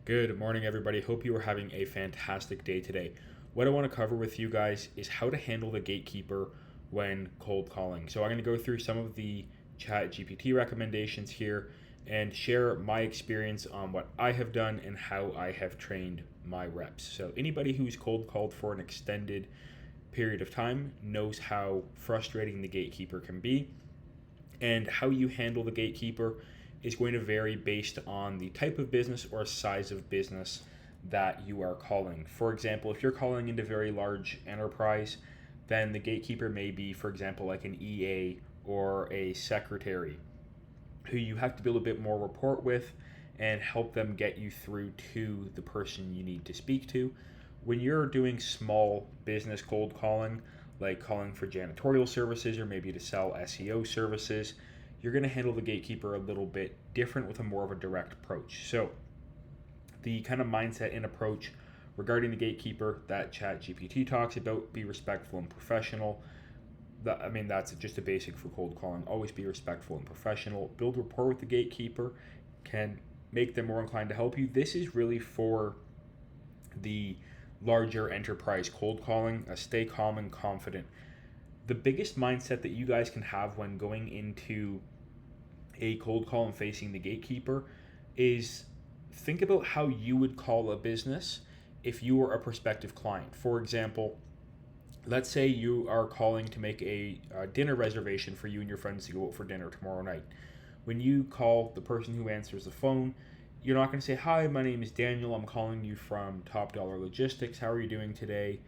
Good morning, everybody. Hope you are having a fantastic day today. What I want to cover with you guys is how to handle the gatekeeper when cold calling. So, I'm going to go through some of the chat GPT recommendations here and share my experience on what I have done and how I have trained my reps. So, anybody who's cold called for an extended period of time knows how frustrating the gatekeeper can be, and how you handle the gatekeeper is going to vary based on the type of business or size of business that you are calling. For example, if you're calling into very large enterprise, then the gatekeeper may be, for example, like an EA or a secretary who you have to build a bit more rapport with and help them get you through to the person you need to speak to. When you're doing small business cold calling, like calling for janitorial services or maybe to sell SEO services, you're going to handle the gatekeeper a little bit different with a more of a direct approach. So, the kind of mindset and approach regarding the gatekeeper that ChatGPT talks about, be respectful and professional. That's just a basic for cold calling. Always be respectful and professional. Build rapport with the gatekeeper, can make them more inclined to help you. This is really for the larger enterprise cold calling. Stay calm and confident. The biggest mindset that you guys can have when going into a cold call and facing the gatekeeper is think about how you would call a business if you were a prospective client. For example, let's say you are calling to make a dinner reservation for you and your friends to go out for dinner tomorrow night. When you call the person who answers the phone, you're not going to say, "Hi, my name is Daniel. I'm calling you from Top Dollar Logistics. How are you doing today?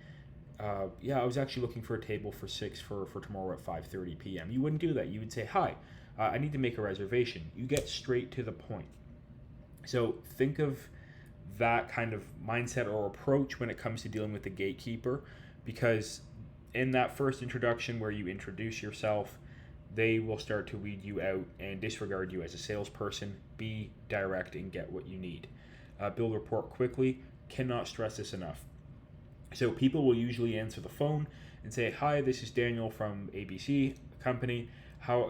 Yeah, I was actually looking for a table for six for tomorrow at 5:30 p.m." You wouldn't do that. You would say, "Hi, I need to make a reservation." You get straight to the point. So think of that kind of mindset or approach when it comes to dealing with the gatekeeper, because in that first introduction where you introduce yourself, they will start to weed you out and disregard you as a salesperson. Be direct and get what you need. Build rapport quickly. Cannot stress this enough. So people will usually answer the phone and say, "Hi, this is Daniel from ABC company. How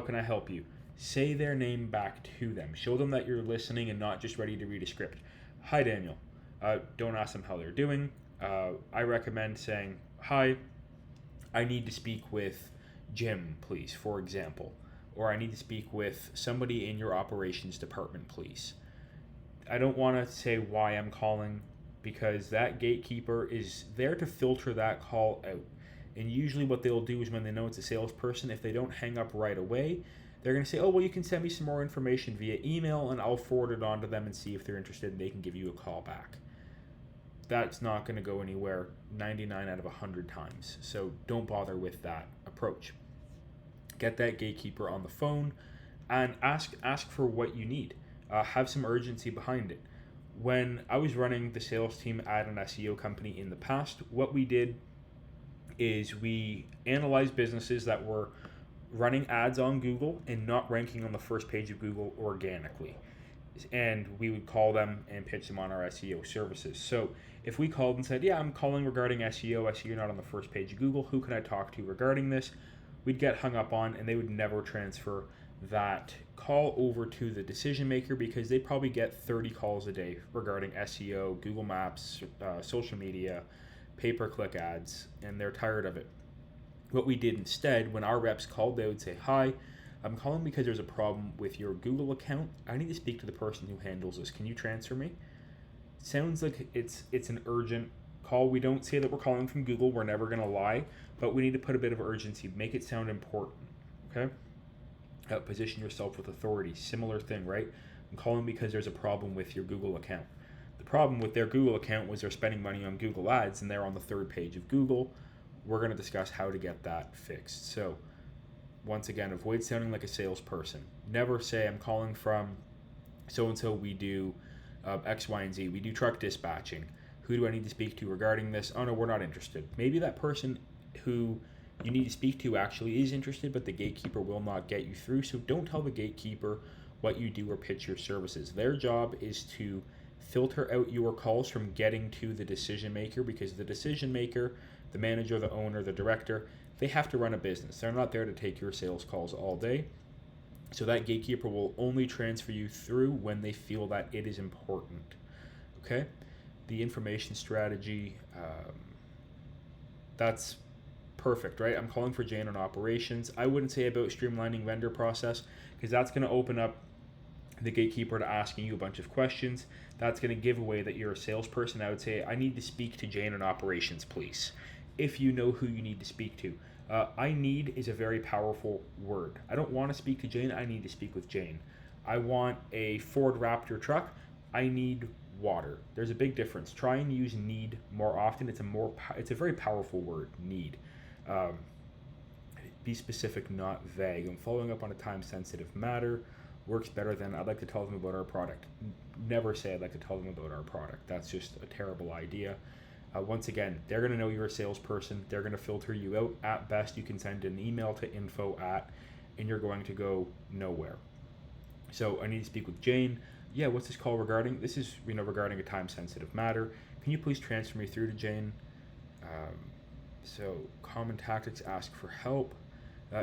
can I help you?" Say their name back to them. Show them that you're listening and not just ready to read a script. "Hi, Daniel." Don't ask them how they're doing. I recommend saying, "Hi, I need to speak with Jim, please," for example. Or, "I need to speak with somebody in your operations department, please." I don't want to say why I'm calling, because that gatekeeper is there to filter that call out. And usually what they'll do is when they know it's a salesperson, if they don't hang up right away, they're going to say, "Oh, well, you can send me some more information via email and I'll forward it on to them and see if they're interested and they can give you a call back." That's not going to go anywhere 99 out of 100 times. So don't bother with that approach. Get that gatekeeper on the phone and ask for what you need. Have some urgency behind it. When I was running the sales team at an SEO company in the past, what we did is we analyzed businesses that were running ads on Google and not ranking on the first page of Google organically. And we would call them and pitch them on our SEO services. So if we called and said, "Yeah, I'm calling regarding SEO. I see you're not on the first page of Google. Who can I talk to regarding this?" We'd get hung up on, and they would never transfer that call over to the decision maker, because they probably get 30 calls a day regarding SEO, Google Maps, social media, pay-per-click ads, and they're tired of it. What we did instead, when our reps called, they would say, "Hi, I'm calling because there's a problem with your Google account. I need to speak to the person who handles this. Can you transfer me?" Sounds like it's an urgent call. We don't say that we're calling from Google. We're never going to lie, but we need to put a bit of urgency. Make it sound important, okay? Position yourself with authority. Similar thing, right? I'm calling because there's a problem with your Google account. The problem with their Google account was they're spending money on Google ads and they're on the third page of Google. We're going to discuss how to get that fixed. So once again, avoid sounding like a salesperson. Never say, "I'm calling from so-and-so. We do X, Y, and Z. We do truck dispatching. Who do I need to speak to regarding this?" "Oh, no, we're not interested." Maybe that person who you need to speak to actually is interested, but the gatekeeper will not get you through. So don't tell the gatekeeper what you do or pitch your services. Their job is to filter out your calls from getting to the decision maker, because the decision maker, the manager, the owner, the director, they have to run a business. They're not there to take your sales calls all day. So that gatekeeper will only transfer you through when they feel that it is important. Okay. The information strategy, that's perfect, right? I'm calling for Jane on operations. I wouldn't say about streamlining vendor process because that's going to open up the gatekeeper to asking you a bunch of questions. That's going to give away that you're a salesperson. I would say, I need to speak to Jane on operations, please. If you know who you need to speak to. I need is a very powerful word. I don't want to speak to Jane. I need to speak with Jane. I want a Ford Raptor truck. I need water. There's a big difference. Try and use need more often. It's a very powerful word, need. Um, be specific, not vague. I'm following up on a time-sensitive matter. Works better than I'd like to tell them about our product. Never say I'd like to tell them about our product. That's just a terrible idea. Once again, they're going to know you're a salesperson. They're going to filter you out. At best, you can send an email to info@, and you're going to go nowhere. So I need to speak with Jane. Yeah, what's this call regarding? This is regarding a time-sensitive matter. Can you please transfer me through to Jane? So common tactics, ask for help.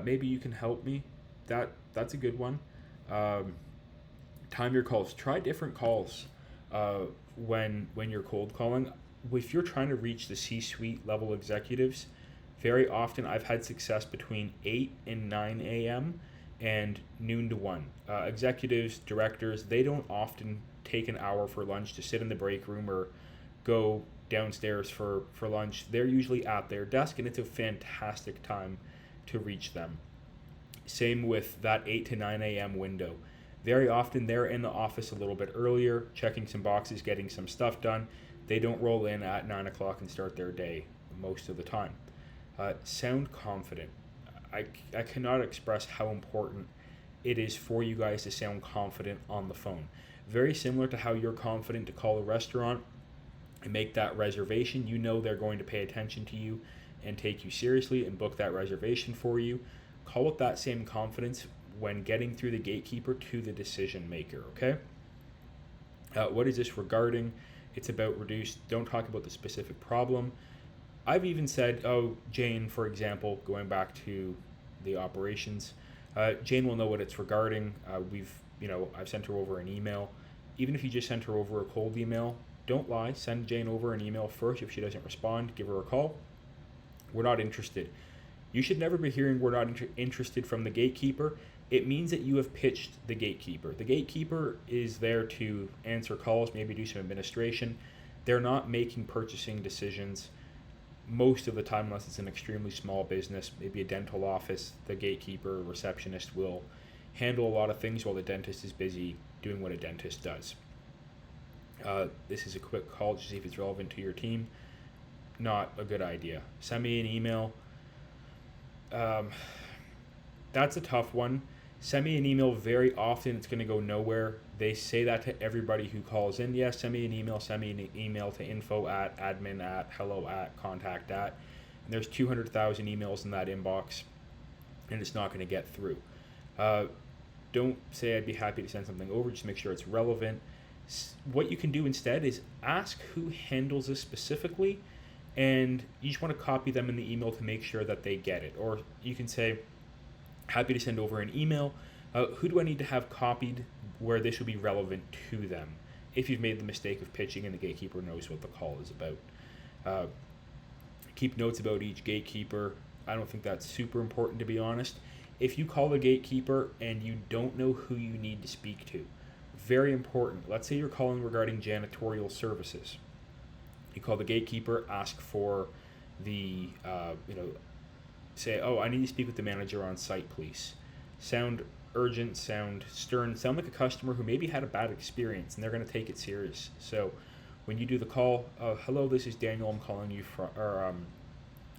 Maybe you can help me. That's a good one. Time your calls. Try different calls when you're cold calling. If you're trying to reach the C-suite level executives, very often I've had success between 8 and 9 a.m. and noon to 1. Executives, directors, they don't often take an hour for lunch to sit in the break room or go downstairs for lunch. They're usually at their desk, and it's a fantastic time to reach them. Same with that 8 to 9 a.m. window. Very often they're in the office a little bit earlier, checking some boxes, getting some stuff done. They don't roll in at 9 o'clock and start their day most of the time. Sound confident. I cannot express how important it is for you guys to sound confident on the phone. Very similar to how you're confident to call a restaurant and make that reservation. You know they're going to pay attention to you and take you seriously and book that reservation for you. Call with that same confidence when getting through the gatekeeper to the decision maker, okay? What is this regarding? It's about reduced. Don't talk about the specific problem. I've even said, Jane, for example, going back to the operations, Jane will know what it's regarding. I've sent her over an email. Even if you just sent her over a cold email, don't lie. Send Jane over an email first. If she doesn't respond, give her a call. We're not interested. You should never be hearing we're not interested from the gatekeeper. It means that you have pitched the gatekeeper. The gatekeeper is there to answer calls, maybe do some administration. They're not making purchasing decisions most of the time unless it's an extremely small business, maybe a dental office. The gatekeeper, receptionist will handle a lot of things while the dentist is busy doing what a dentist does. This is a quick call to see if it's relevant to your team. Not a good idea. Send me an email. That's a tough one. Send me an email. Very often it's going to go nowhere. They say that to everybody who calls in. Yes, send me an email. Send me an email to info@, admin@, hello@, contact@. And there's 200,000 emails in that inbox, and it's not going to get through. Don't say I'd be happy to send something over. Just make sure it's relevant. What you can do instead is ask who handles this specifically, and you just want to copy them in the email to make sure that they get it. Or you can say, happy to send over an email. Who do I need to have copied where this will be relevant to them? If you've made the mistake of pitching and the gatekeeper knows what the call is about. Keep notes about each gatekeeper. I don't think that's super important, to be honest. If you call the gatekeeper and you don't know who you need to speak to, very important. Let's say you're calling regarding janitorial services. You call the gatekeeper, ask for the, say, I need to speak with the manager on site, please. Sound urgent, sound stern, sound like a customer who maybe had a bad experience and they're going to take it serious. So when you do the call, hello, this is Daniel. I'm calling you from,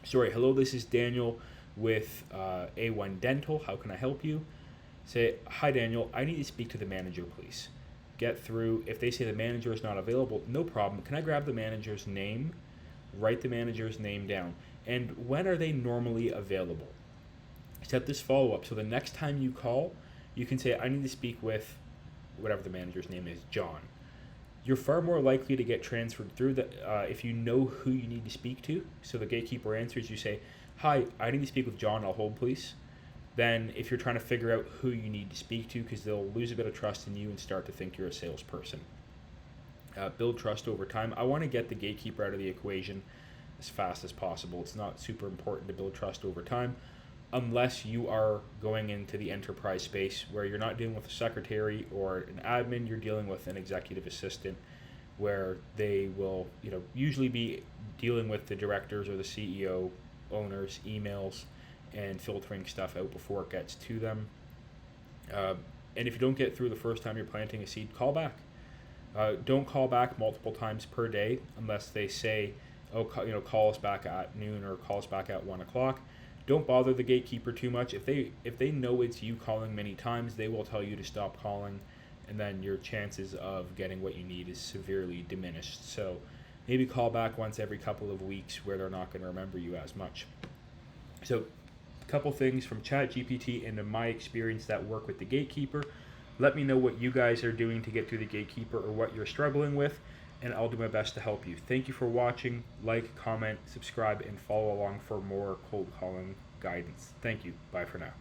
hello, this is Daniel with A1 Dental. How can I help you? Say, hi, Daniel. I need to speak to the manager, please. Get through. If they say the manager is not available, no problem. Can I grab the manager's name? Write the manager's name down. And when are they normally available? Set this follow-up. So the next time you call, you can say, I need to speak with whatever the manager's name is, John. You're far more likely to get transferred through if you know who you need to speak to. So the gatekeeper answers, you say, hi, I need to speak with John. I'll hold, please. Then if you're trying to figure out who you need to speak to, because they'll lose a bit of trust in you and start to think you're a salesperson. Build trust over time. I want to get the gatekeeper out of the equation as fast as possible. It's not super important to build trust over time unless you are going into the enterprise space where you're not dealing with a secretary or an admin, you're dealing with an executive assistant where they will, usually be dealing with the directors or the CEO, owners, emails, and filtering stuff out before it gets to them. And if you don't get through the first time you're planting a seed, call back. Don't call back multiple times per day unless they say, oh, call us back at noon or call us back at 1 o'clock. Don't bother the gatekeeper too much. If they know it's you calling many times, they will tell you to stop calling, and then your chances of getting what you need is severely diminished. So maybe call back once every couple of weeks where they're not going to remember you as much. So a couple things from ChatGPT and in my experience that work with the gatekeeper. Let me know what you guys are doing to get through the gatekeeper or what you're struggling with, and I'll do my best to help you. Thank you for watching. Like, comment, subscribe, and follow along for more cold calling guidance. Thank you. Bye for now.